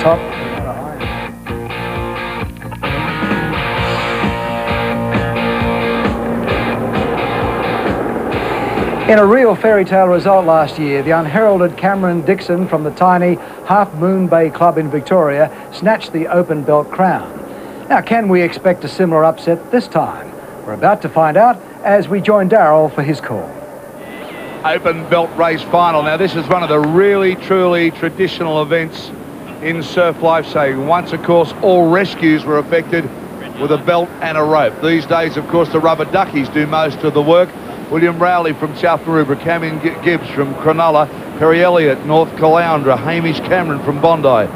top. In a real fairy tale result last year, the unheralded Cameron Dixon from the tiny Half Moon Bay Club in Victoria snatched the open belt crown. Now, can we expect a similar upset this time? We're about to find out as we join Darryl for his call. Open belt race final. Now, this is one of the really, truly traditional events in surf lifesaving. Once, of course, all rescues were effected with a belt and a rope. These days, of course, the rubber duckies do most of the work. William Rowley from South Maroubra, Tanian Gibbs from Cronulla, Perry Elliott, North Caloundra, Hamish Cameron from Bondi,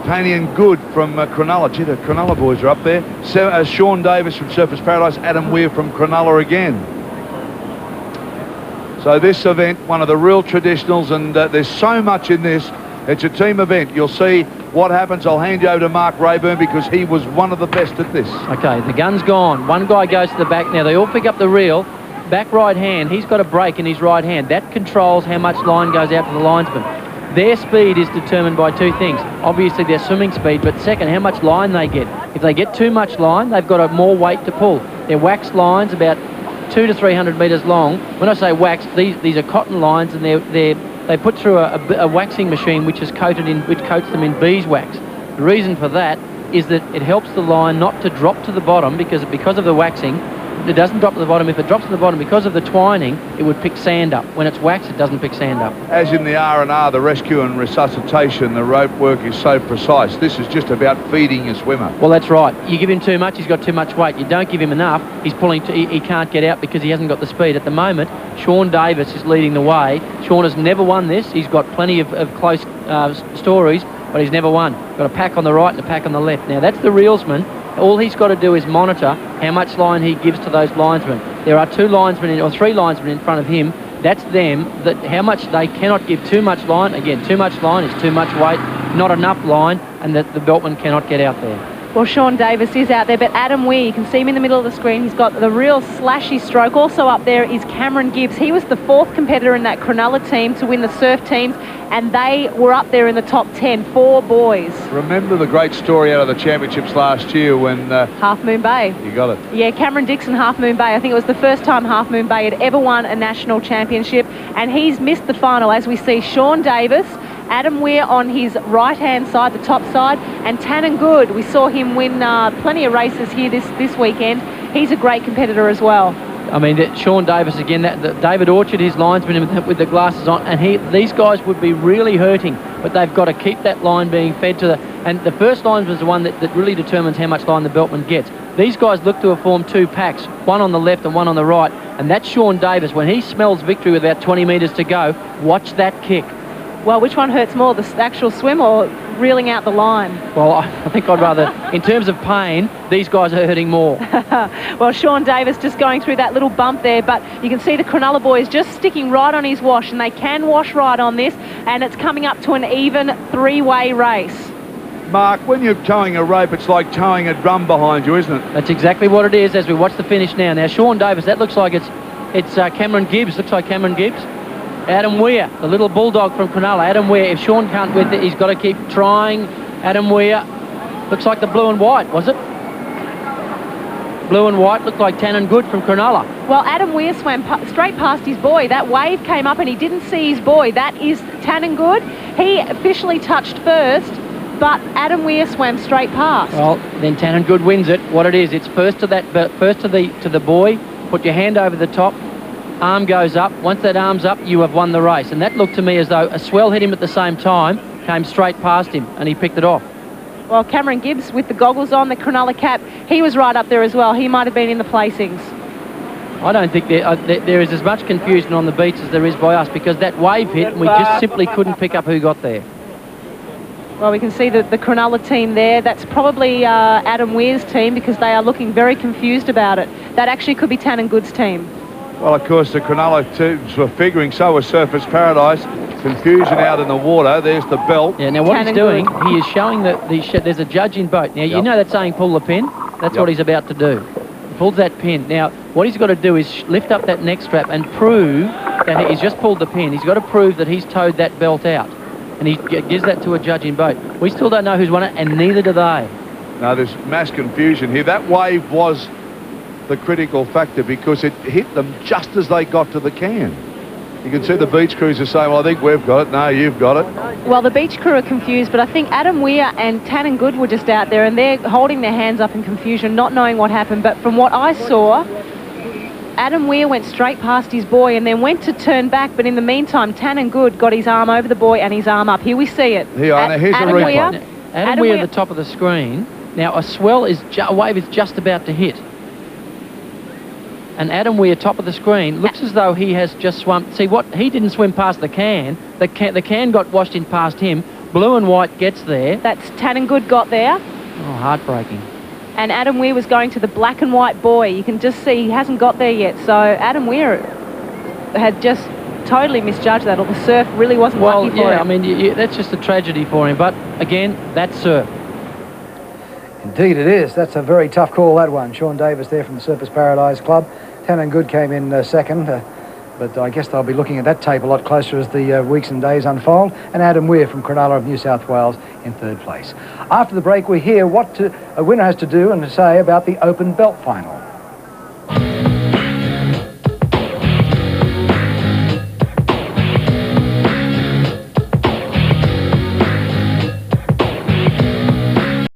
Tanian Goode from Cronulla. Gee, the Cronulla boys are up there. Sean Davis from Surfers Paradise, Adam Weir from Cronulla again. So this event, one of the real traditionals, and there's so much in this. It's a team event. You'll see what happens. I'll hand you over to Mark Rayburn because he was one of the best at this. Okay, the gun's gone. One guy goes to the back. Now, they all pick up the reel. Back right hand, he's got a break in his right hand. That controls how much line goes out to the linesman. Their speed is determined by two things. Obviously, their swimming speed, but second, how much line they get. If they get too much line, they've got more weight to pull. Their wax lines about 200 to 300 metres long. When I say wax, these are cotton lines, and they put through a waxing machine which coats them in beeswax. The reason for that is that it helps the line not to drop to the bottom because of the waxing. It doesn't drop to the bottom. If it drops to the bottom because of the twining, it would pick sand up. When it's wax, it doesn't pick sand up. As in the R&R, the rescue and resuscitation, the rope work is so precise. This is just about feeding your swimmer. Well, that's right. You give him too much, he's got too much weight. You don't give him enough, he's pulling. He can't get out because he hasn't got the speed. At the moment, Sean Davis is leading the way. Sean has never won this. He's got plenty of close stories, but he's never won. Got a pack on the right and a pack on the left. Now, that's the reelsman. All he's got to do is monitor how much line he gives to those linesmen. There are three linesmen in front of him. That's them, that how much they cannot give too much line. Again, too much line is too much weight, not enough line, and that the beltman cannot get out there. Well, Sean Davis is out there, but Adam Weir, you can see him in the middle of the screen. He's got the real slashy stroke. Also up there is Cameron Gibbs. He was the fourth competitor in that Cronulla team to win the surf teams, and they were up there in the top 10, 4 boys. Remember the great story out of the championships last year when... Half Moon Bay. You got it. Yeah, Cameron Dixon, Half Moon Bay. I think it was the first time Half Moon Bay had ever won a national championship, and he's missed the final as we see Sean Davis, Adam Weir on his right-hand side, the top side, and Tanian Goode. We saw him win plenty of races here this weekend. He's a great competitor as well. I mean, Sean Davis again. David Orchard, his linesman with the glasses on, and these guys would be really hurting, but they've got to keep that line being fed to the. And the first linesman is the one that really determines how much line the beltman gets. These guys look to have formed 2 packs, one on the left and one on the right, and that's Sean Davis. When he smells victory with about 20 metres to go, watch that kick. Well, which one hurts more, the actual swim or reeling out the line? Well, I think I'd rather, in terms of pain, these guys are hurting more. Well, Sean Davis just going through that little bump there, but you can see the Cronulla boys just sticking right on his wash, and they can wash right on this, and it's coming up to an even 3-way race. Mark, when you're towing a rope, it's like towing a drum behind you, isn't it? That's exactly what it is as we watch the finish now. Now, Sean Davis, that looks like it's Cameron Gibbs. Looks like Cameron Gibbs. Adam Weir, the little bulldog from Cronulla. Adam Weir, if Sean can't with it, he's got to keep trying. Adam Weir, looks like the blue and white, was it? Blue and white, looked like Tanian Goode from Cronulla. Well, Adam Weir swam straight past his buoy. That wave came up and he didn't see his buoy. That is Tanian Goode. He officially touched first, but Adam Weir swam straight past. Well, then Tanian Goode wins it. What it is, it's first to the buoy, put your hand over the top, arm goes up. Once that arm's up, you have won the race. And that looked to me as though a swell hit him at the same time, came straight past him, and he picked it off. Well, Cameron Gibbs with the goggles on, the Cronulla cap, he was right up there as well. He might have been in the placings. I don't think there is as much confusion on the beach as there is by us, because that wave hit and we just simply couldn't pick up who got there. Well, we can see the Cronulla team there. That's probably Adam Weir's team, because they are looking very confused about it. That actually could be Tanian Goode's team. Well, of course, the Cronulla teams were figuring, so was Surfers Paradise. Confusion out in the water. There's the belt. Yeah, now what he's doing, he is showing that there's a judge in boat. Now, you know that saying, pull the pin? That's what he's about to do. He pulls that pin. Now, what he's got to do is lift up that neck strap and prove that he's just pulled the pin. He's got to prove that he's towed that belt out. and he gives that to a judging boat. We still don't know who's won it, and neither do they. Now, there's mass confusion here. That wave was the critical factor because it hit them just as they got to the can. You can see the beach crews are saying, well, I think we've got it. No, you've got it. Well, the beach crew are confused, but I think Adam Weir and Tanian Goode were just out there, and they're holding their hands up in confusion, not knowing what happened. But from what I saw, Adam Weir went straight past his buoy and then went to turn back, but in the meantime, Tanian Goode got his arm over the buoy and his arm up. Here we see it. Here, here's Adam a Weir. replay. Adam Weir at the top of the screen. Now, a swell is, a wave is just about to hit. And Adam Weir, top of the screen, looks as though he has just swum. See, what he didn't swim past the can. The can got washed in past him. Blue and white gets there. That's Tanian Goode got there. Oh, heartbreaking. And Adam Weir was going to the black and white buoy. You can just see he hasn't got there yet. So Adam Weir had just totally misjudged that, or the surf really wasn't lucky for him. I mean, that's just a tragedy for him. But again, that's surf. Indeed it is. That's a very tough call, that one. Sean Davis there from the Surfers Paradise Club. Tanian Goode came in second, but I guess they'll be looking at that tape a lot closer as the weeks and days unfold. And Adam Weir from Cronulla of New South Wales in third place. After the break, we hear what a winner has to do and to say about the open belt final.